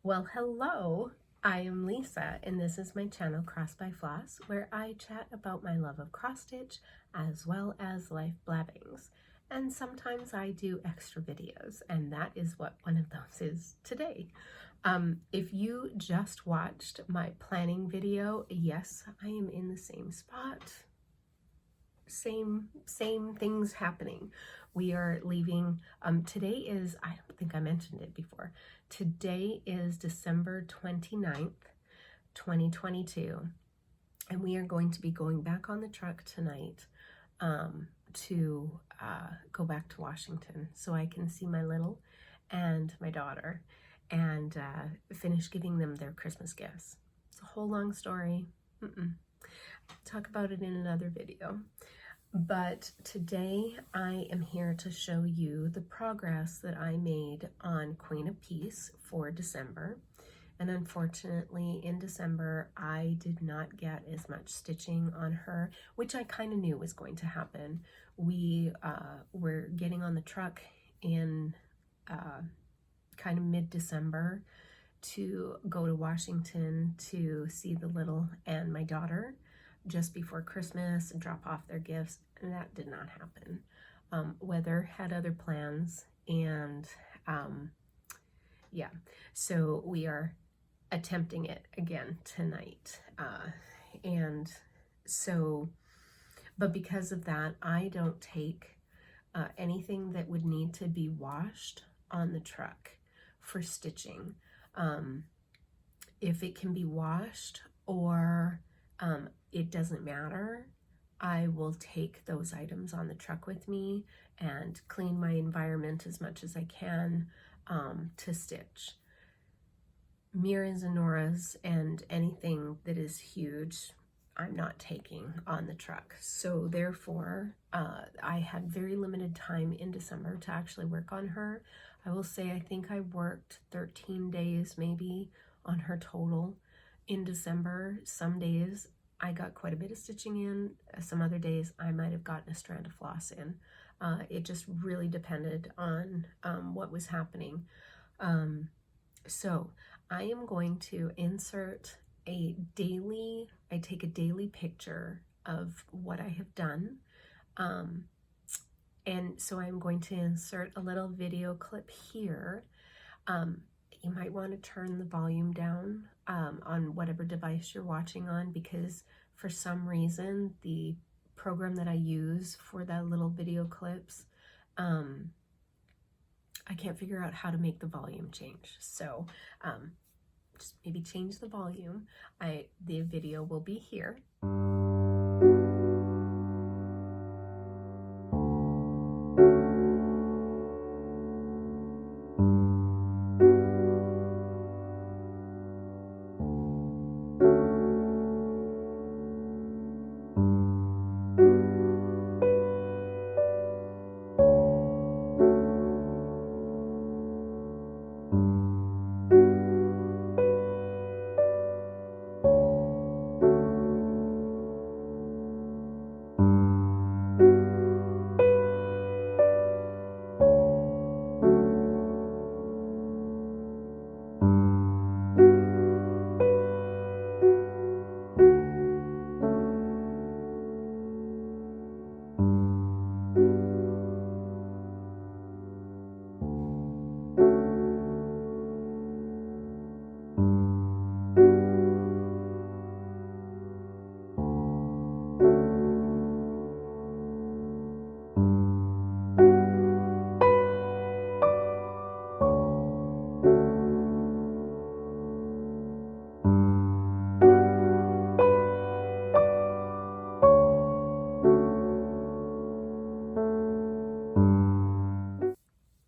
Well, hello, I am Lisa, and this is my channel Cross by Floss, where I chat about my love of cross stitch as well as life blabbings. And sometimes I do extra videos, and that is what one of those is today. If you just watched my planning video, yes, I am in the same spot. Same things happening. We are leaving. Today is, I don't think I mentioned it before. Today is December 29th, 2022. And we are going to be going back on the truck tonight to go back to Washington so I can see my little and my daughter and finish giving them their Christmas gifts. It's a whole long story. Talk about it in another video. But today I am here to show you the progress that I made on Queen of Peace for December. And unfortunately in December I did not get as much stitching on her, which I kind of knew was going to happen. We were getting on the truck in kind of mid-December to go to Washington to see the little and my daughter just before Christmas and drop off their gifts, and that did not happen. Weather had other plans, and yeah, so we are attempting it again tonight. And so, but because of that, I don't take anything that would need to be washed on the truck for stitching. If it can be washed or it doesn't matter, I will take those items on the truck with me and clean my environment as much as I can to stitch. Mira's and Nora's and anything that is huge, I'm not taking on the truck. So therefore, I had very limited time in December to actually work on her. I will say I think I worked 13 days maybe on her total in December. Some days I got quite a bit of stitching in. Some other days I might have gotten a strand of floss in. It just really depended on what was happening. So I am going to insert I take a daily picture of what I have done. And so I'm going to insert a little video clip here. You might want to turn the volume down on whatever device you're watching on, because for some reason the program that I use for that little video clips, I can't figure out how to make the volume change. So just maybe change the volume. The video will be here.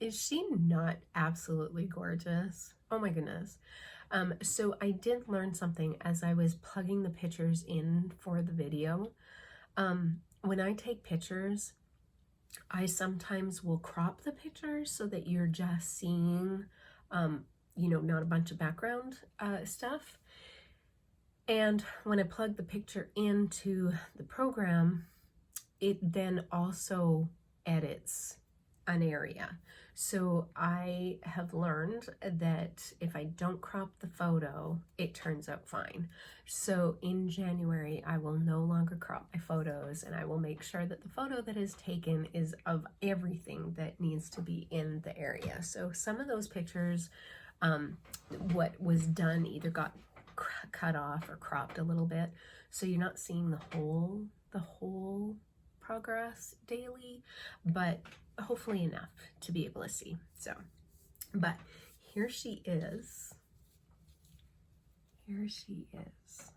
Is she not absolutely gorgeous? Oh my goodness. So I did learn something as I was plugging the pictures in for the video. When I take pictures, I sometimes will crop the pictures so that you're just seeing, you know, not a bunch of background stuff. And when I plug the picture into the program, it then also edits an area. So I have learned that if I don't crop the photo, it turns out fine. So in January, I will no longer crop my photos, and I will make sure that the photo that is taken is of everything that needs to be in the area. So some of those pictures, what was done either got cut off or cropped a little bit. So you're not seeing the whole progress daily, but hopefully enough to be able to see. So, but here she is. Here she is.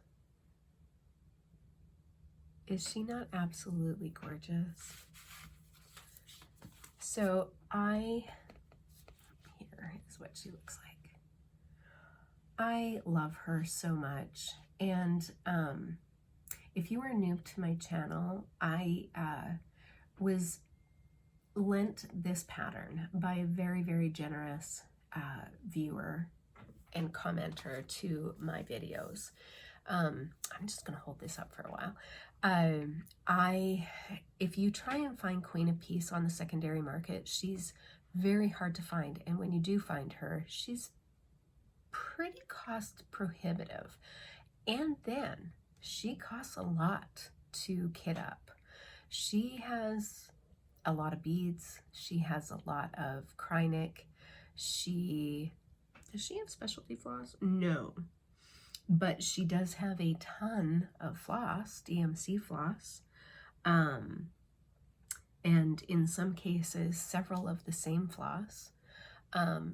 Is she not absolutely gorgeous? So here is what she looks like. I love her so much. And if you are new to my channel, I was lent this pattern by a very, very generous viewer and commenter to my videos. I'm just gonna hold this up for a while. If you try and find Queen of Peace on the secondary market, she's very hard to find. And when you do find her, she's pretty cost prohibitive. And then she costs a lot to kit up. She has a lot of beads. She has a lot of Krynic. Does she have specialty floss? No. But she does have a ton of floss, DMC floss. And in some cases, several of the same floss.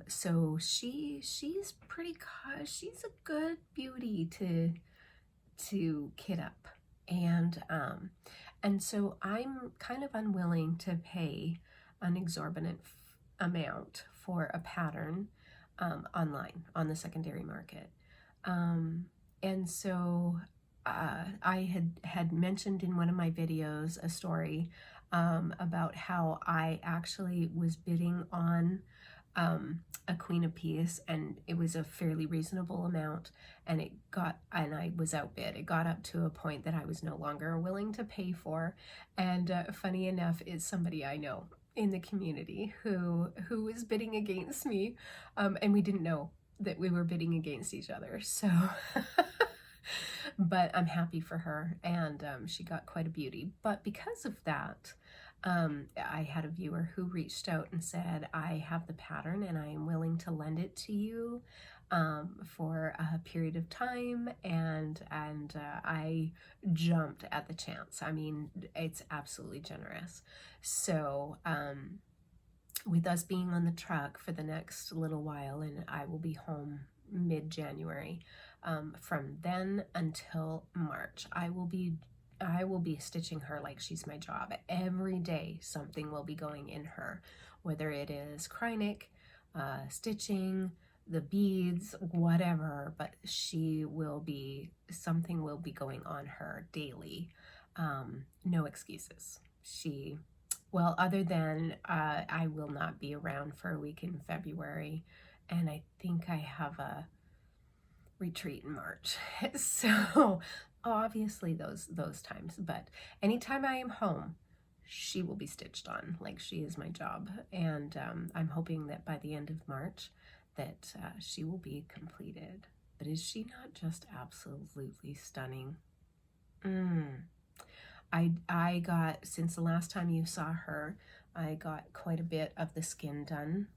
So she's pretty, she's a good beauty to kit up. And so I'm kind of unwilling to pay an exorbitant amount for a pattern online on the secondary market. And so I had mentioned in one of my videos a story about how I actually was bidding on a Queen of Peace, and it was a fairly reasonable amount, and I was outbid. It got up to a point that I was no longer willing to pay for. And funny enough, it's somebody I know in the community who was bidding against me, and we didn't know that we were bidding against each other. So but I'm happy for her, and she got quite a beauty. But because of that, I had a viewer who reached out and said, I have the pattern and I am willing to lend it to you for a period of time, and I jumped at the chance. I mean, it's absolutely generous. So with us being on the truck for the next little while, and I will be home mid-January, from then until March, I will be stitching her like she's my job. Every day something will be going in her, whether it is Krynic, stitching, the beads, whatever, but something will be going on her daily. No excuses. Well, other than I will not be around for a week in February, and I think I have a retreat in March. So obviously those times, but anytime I am home, she will be stitched on like she is my job. And I'm hoping that by the end of March that she will be completed. But is she not just absolutely stunning? I got, since the last time you saw her, I got quite a bit of the skin done.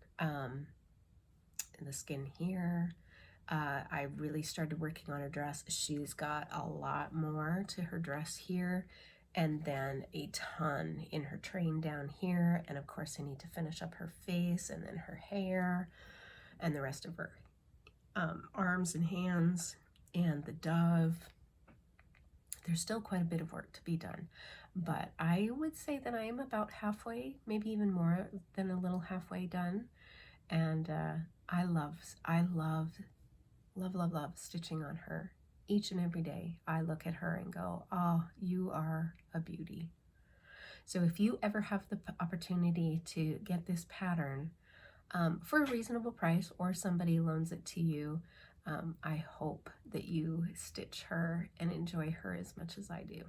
The skin here. I really started working on her dress. She's got a lot more to her dress here, and then a ton in her train down here. And of course I need to finish up her face, and then her hair, and the rest of her arms and hands, and the dove. There's still quite a bit of work to be done, but I would say that I am about halfway, maybe even more than a little halfway done. And I love stitching on her each and every day. I look at her and go, oh, you are a beauty. So if you ever have the opportunity to get this pattern for a reasonable price, or somebody loans it to you, I hope that you stitch her and enjoy her as much as I do.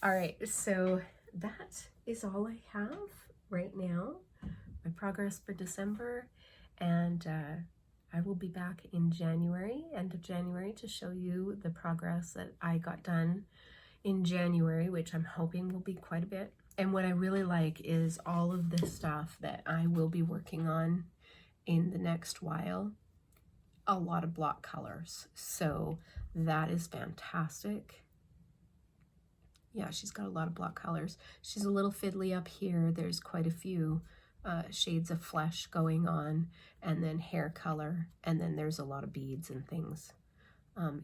All right, so that is all I have right now my progress for December, and I will be back in January, end of January, to show you the progress that I got done in January, which I'm hoping will be quite a bit. And what I really like is all of this stuff that I will be working on in the next while, a lot of block colors. So that is fantastic. Yeah, she's got a lot of block colors. She's a little fiddly up here. There's quite a few shades of flesh going on, and then hair color, and then there's a lot of beads and things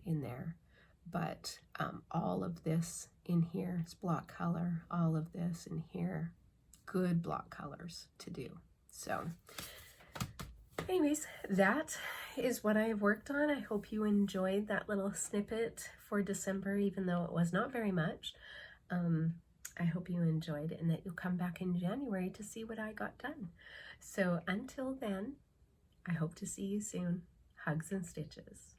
in there. But all of this in here is block color, all of this in here, good block colors to do. So anyways, that is what I have worked on. I hope you enjoyed that little snippet for December, even though it was not very much. I hope you enjoyed it and that you'll come back in January to see what I got done. So until then, I hope to see you soon. Hugs and stitches.